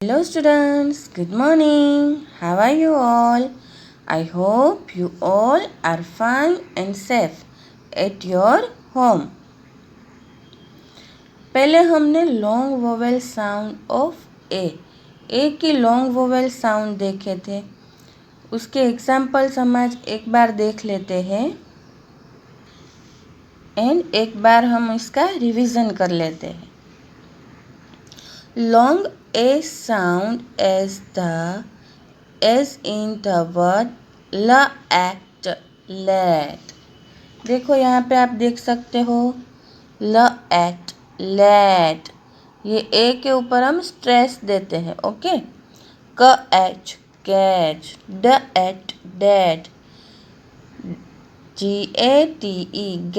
Hello students, good morning. How are you all? I hope you all are fine and safe at your home. पहले हमने long vowel sound of ए की long vowel sound देखे थे। उसके examples हम आज एक बार देख लेते हैं एंड एक बार हम इसका रिवीजन कर लेते हैं। Long A sound as in the word let. देखो यहाँ पे आप देख सकते हो let। ये ए के ऊपर हम स्ट्रेस देते हैं। Okay, catch date, GATE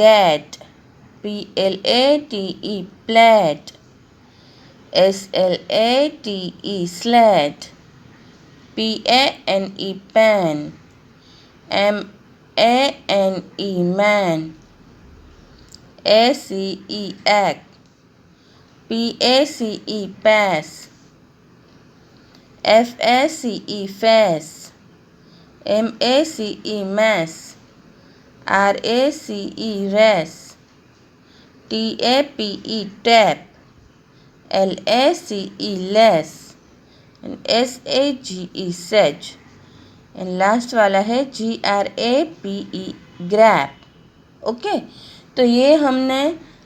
get, PLATE plate, SLATE slat, PANE pan, MANE man, ACE act, PACE pass, FACE face, MACE mass, RACE race, TAPE tap, LACE less and SAGE sage and last वाला है GRAPE grab। Okay, तो ये हमने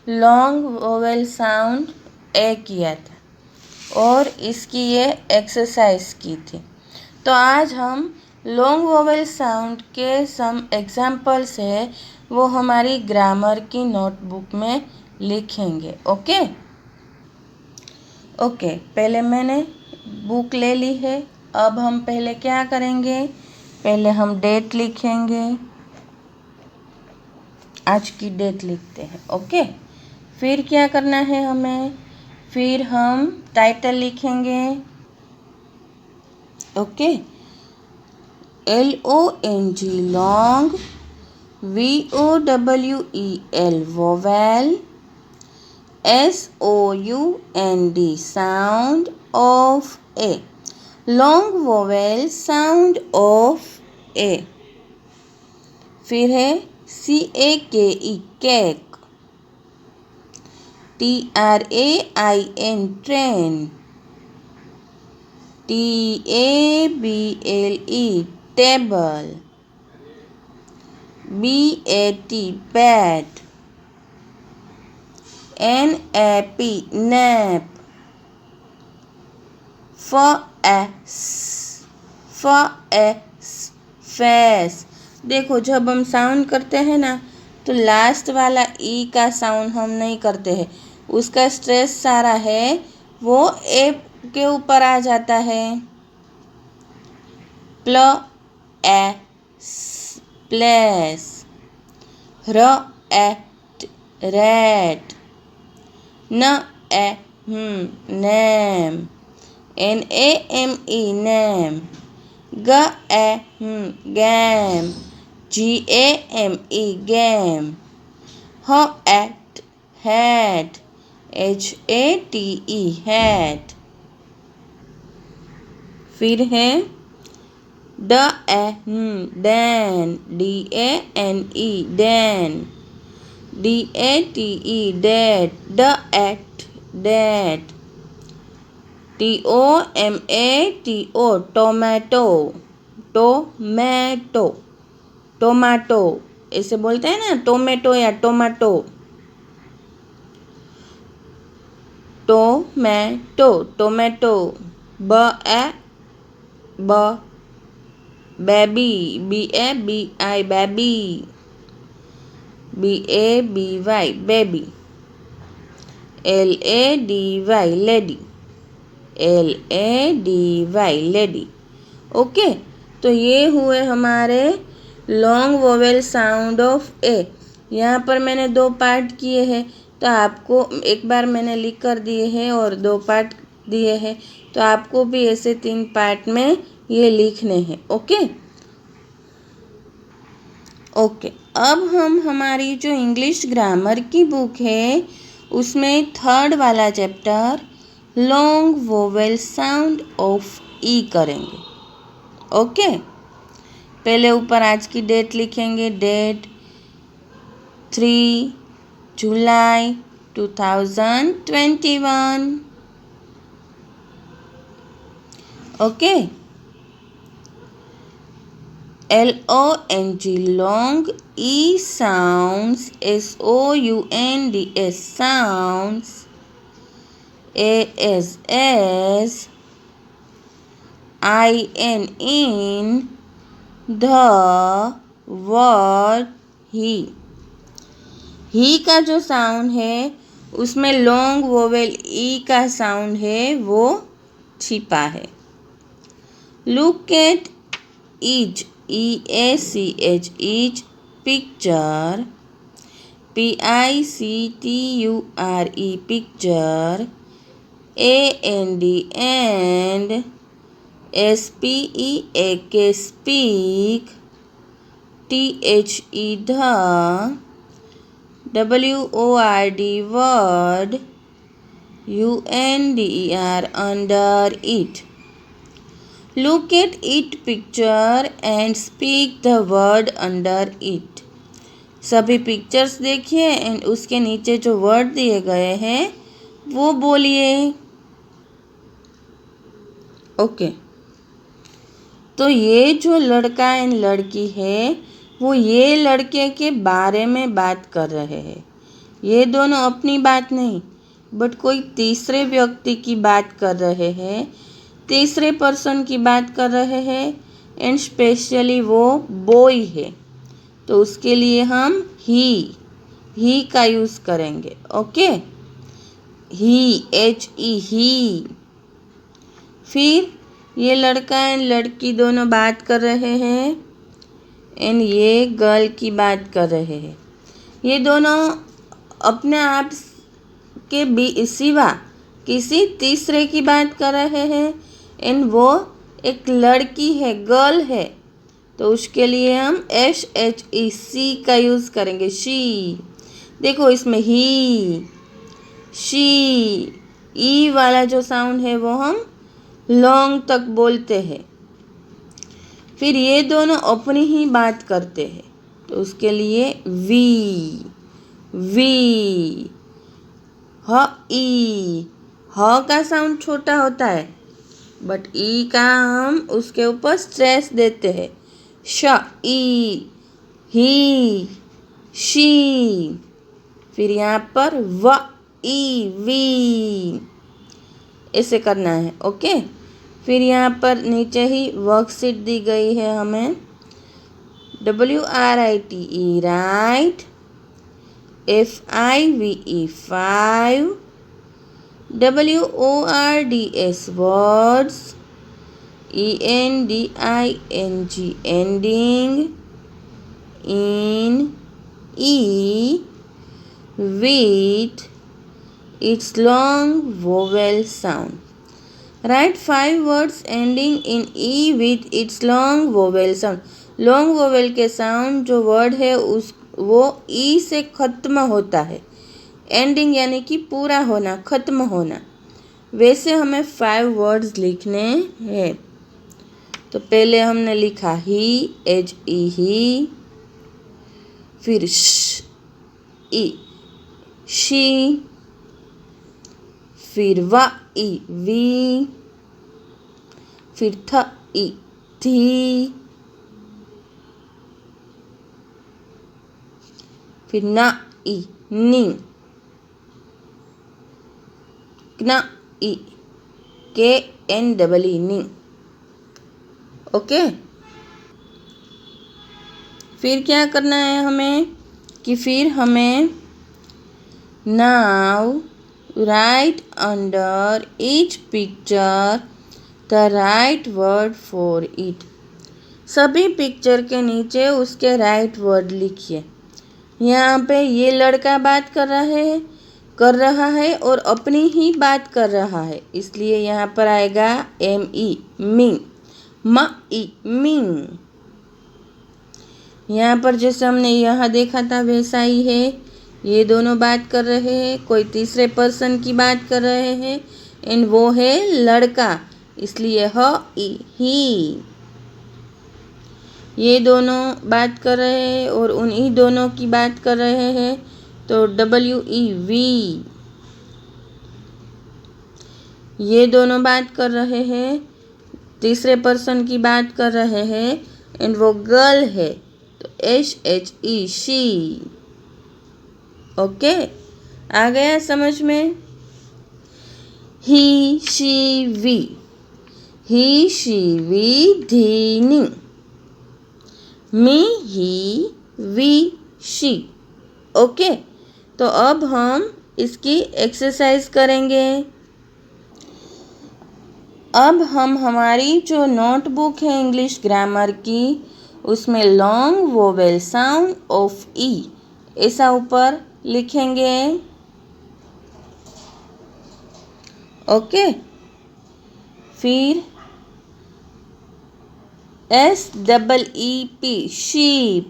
long vowel sound ए किया था और इसकी ये एक्सरसाइज की थी। तो आज हम लॉन्ग वोवेल साउंड के सम एग्जाम्पल्स है वो हमारी ग्रामर की नोटबुक में लिखेंगे। ओके, पहले मैंने बुक ले ली है। अब हम पहले क्या करेंगे, पहले हम डेट लिखेंगे, आज की डेट लिखते हैं। ओके, फिर क्या करना है हमें, फिर हम टाइटल लिखेंगे। Okay, LONG long, VOWEL vowel, SOUND sound of A, long vowel sound of A। फिर है CAKE cake, TRAIN train, TABLE table, BAT bat, NAP nap, face। देखो जब हम साउंड करते हैं ना तो लास्ट वाला ई का साउंड हम नहीं करते हैं, उसका स्ट्रेस सारा है वो ए के ऊपर आ जाता है। Place, rat, name, NAME name, game, GAME game, hat, HATE hat। फिर है dan, DANE dan, DATE dat, dat, TOMATO tomato, ऐसे बोलते हैं ना, टोमेटो या tomato, tomato, baby, BABI baby, BABY baby, LADY lady. Okay, तो ये हुए हमारे लॉन्ग वोवेल साउंड ऑफ ए। यहाँ पर मैंने 2 पार्ट किए हैं, तो आपको एक बार मैंने लिख कर दिए हैं और 2 पार्ट दिए हैं, तो आपको भी ऐसे 3 पार्ट में ये लिखने हैं। ओके, अब हम हमारी जो इंग्लिश ग्रामर की बुक है उसमें 3rd वाला chapter long vowel sound of E करेंगे। ओके, पहले ऊपर आज की डेट लिखेंगे। डेट 3 जुलाई 2021। Okay, LONG long E sounds, SOUNDS sounds, ASS IN in the word ही का जो साउंड है उसमें लॉन्ग वोवेल ई का साउंड है वो छिपा है। Look at each EACH each picture, PICTURE picture, AND and SPEAK speak, THE the, WORD word, UNDER under it. Look at it picture and speak the word under it. सभी pictures देखिए and उसके नीचे जो word दिए गए हैं वो बोलिए। ओके, तो ये जो लड़का एंड लड़की है वो ये लड़के के बारे में बात कर रहे हैं। ये दोनों अपनी बात नहीं बट कोई तीसरे व्यक्ति की बात कर रहे हैं, तीसरे पर्सन की बात कर रहे हैं एंड स्पेशली वो बॉय है तो उसके लिए हम ही का यूज़ करेंगे। ओके, ही ही। फिर ये लड़का एंड लड़की दोनों बात कर रहे हैं एंड ये गर्ल की बात कर रहे हैं। ये दोनों अपने आप के सिवा किसी तीसरे की बात कर रहे हैं एंड वो एक लड़की है, गर्ल है तो उसके लिए हम SHEC का यूज़ करेंगे। शी, देखो इसमें ही, शी, ई वाला जो साउंड है वो हम लॉन्ग तक बोलते हैं। फिर ये दोनों अपनी ही बात करते हैं तो उसके लिए वी, ह का साउंड छोटा होता है बट ई का हम उसके ऊपर स्ट्रेस देते हैं। ई, ही, शी। फिर यहाँ पर वी ऐसे करना है। ओके, फिर यहाँ पर नीचे ही वर्कशीट दी गई है हमें। WRITE right, FIVE 5, WORDS words, ENDING ending, in E with its long vowel sound. Write 5 words ending in E with its long vowel sound. Long vowel के साउंड जो वर्ड है वो ई से ख़त्म होता है। एंडिंग यानी कि पूरा होना, ख़त्म होना। वैसे हमें 5 वर्ड्स लिखने हैं। तो पहले हमने लिखा ही, ही, फिर श, ई, शी, फिर वी, फिर थी, फिर नी, KNEE नी। ओके, फिर क्या करना है हमें कि फिर हमें now right under each picture the right word for it. सभी पिक्चर के नीचे उसके राइट वर्ड लिखिए। यहाँ पे ये लड़का बात कर रहा है और अपनी ही बात कर रहा है इसलिए यहाँ पर आएगा ME मिंग, मिंग। यहाँ पर जैसे हमने यहाँ देखा था वैसा ही है। ये दोनों बात कर रहे हैं, कोई तीसरे पर्सन की बात कर रहे हैं एंड वो है लड़का, इसलिए ही। ये दोनों बात कर रहे हैं और उन्हीं दोनों की बात कर रहे हैं, तो WEV। ये दोनों बात कर रहे हैं, तीसरे पर्सन की बात कर रहे हैं एंड वो गर्ल है, तो SHE शी। ओके, आ गया समझ में? He she we, he she we धीनी, me he we she. Okay, तो अब हम इसकी एक्सरसाइज करेंगे। अब हम हमारी जो नोटबुक है इंग्लिश ग्रामर की, उसमें लॉन्ग वोवेल साउंड ऑफ ई ऐसा ऊपर लिखेंगे। ओके, फिर SEEP sheep,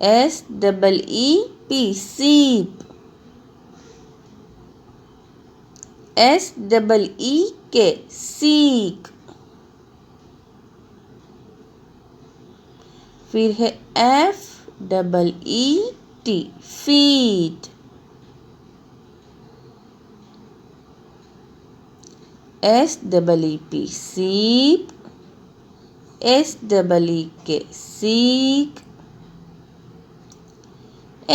SEEP sheep, SEEK seek, फिर है FEET feet, SEEP sheep, SEEK seek,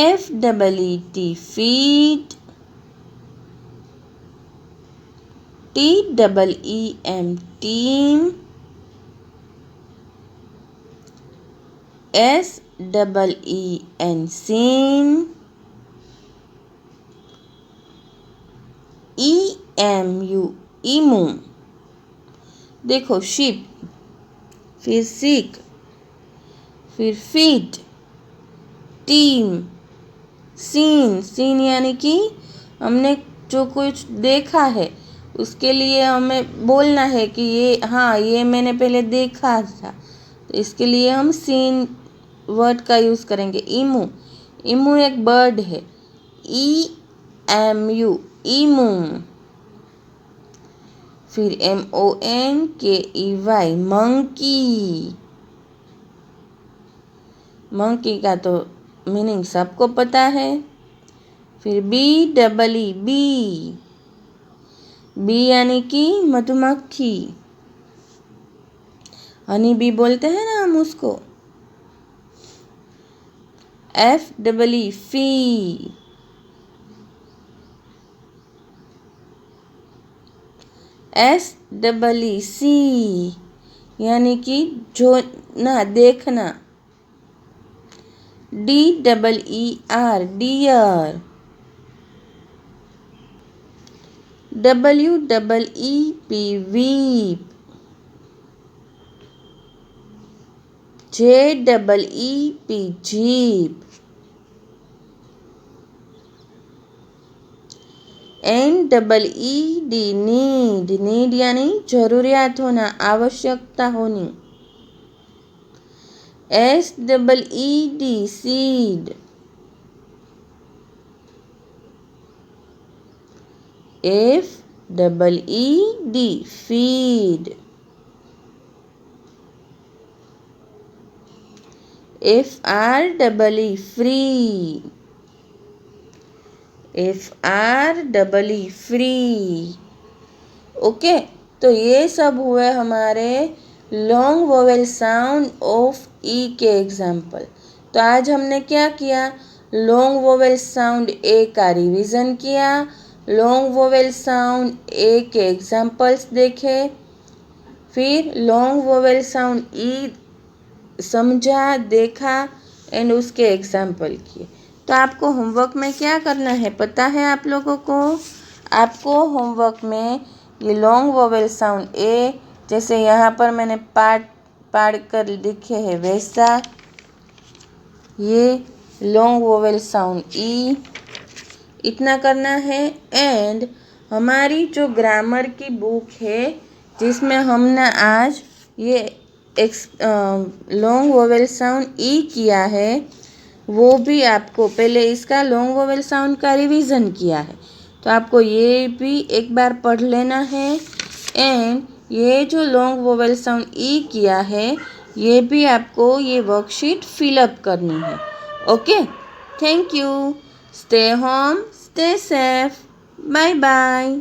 FEET feet, TEEM team, SEEN seen, EMU emu। देखो शीप, फिर सीक, फिर फीट, टीम, सीन यानी कि हमने जो कुछ देखा है उसके लिए हमें बोलना है कि ये मैंने पहले देखा था, तो इसके लिए हम सीन वर्ड का यूज़ करेंगे। इमू एक बर्ड है, EMU ईमू। फिर MONKEY मंकी का तो मीनिंग सबको पता है। फिर BEE बी यानी कि मधुमक्खी, हनी बी बोलते हैं ना हम उसको। FEE फी, SEEC यानी कि जो ना देखना। DEER dear, WEEP weep, JEEP jeep, NEED need यानी जरूरियात होना, आवश्यकता होनी। SEED seed, FEED feed, FREE free, FREE free. Okay, तो ये सब हुए हमारे long vowel sound of E के एग्जाम्पल। तो आज हमने क्या किया, लॉन्ग वोवेल साउंड ए का रिवीजन किया, लॉन्ग वोवेल साउंड ए के एग्जाम्पल्स देखे, फिर लॉन्ग वोवेल साउंड ई समझा, देखा एंड उसके एग्जाम्पल किए। तो आपको होमवर्क में क्या करना है पता है आप लोगों को? आपको होमवर्क में ये लॉन्ग वोवेल साउंड ए, जैसे यहाँ पर मैंने पाड़ कर लिखे हैं वैसा, ये लॉन्ग वोवेल साउंड ई, इतना करना है। एंड हमारी जो ग्रामर की बुक है जिसमें हमने आज ये लॉन्ग वोवेल साउंड ई किया है, वो भी आपको पहले इसका लॉन्ग वोवेल साउंड का रिवीजन किया है, तो आपको ये भी एक बार पढ़ लेना है। एंड ये जो लॉन्ग वोवेल साउंड ई किया है, ये भी आपको ये वर्कशीट फिलअप करनी है। Okay, thank you. Stay home, stay safe, bye bye.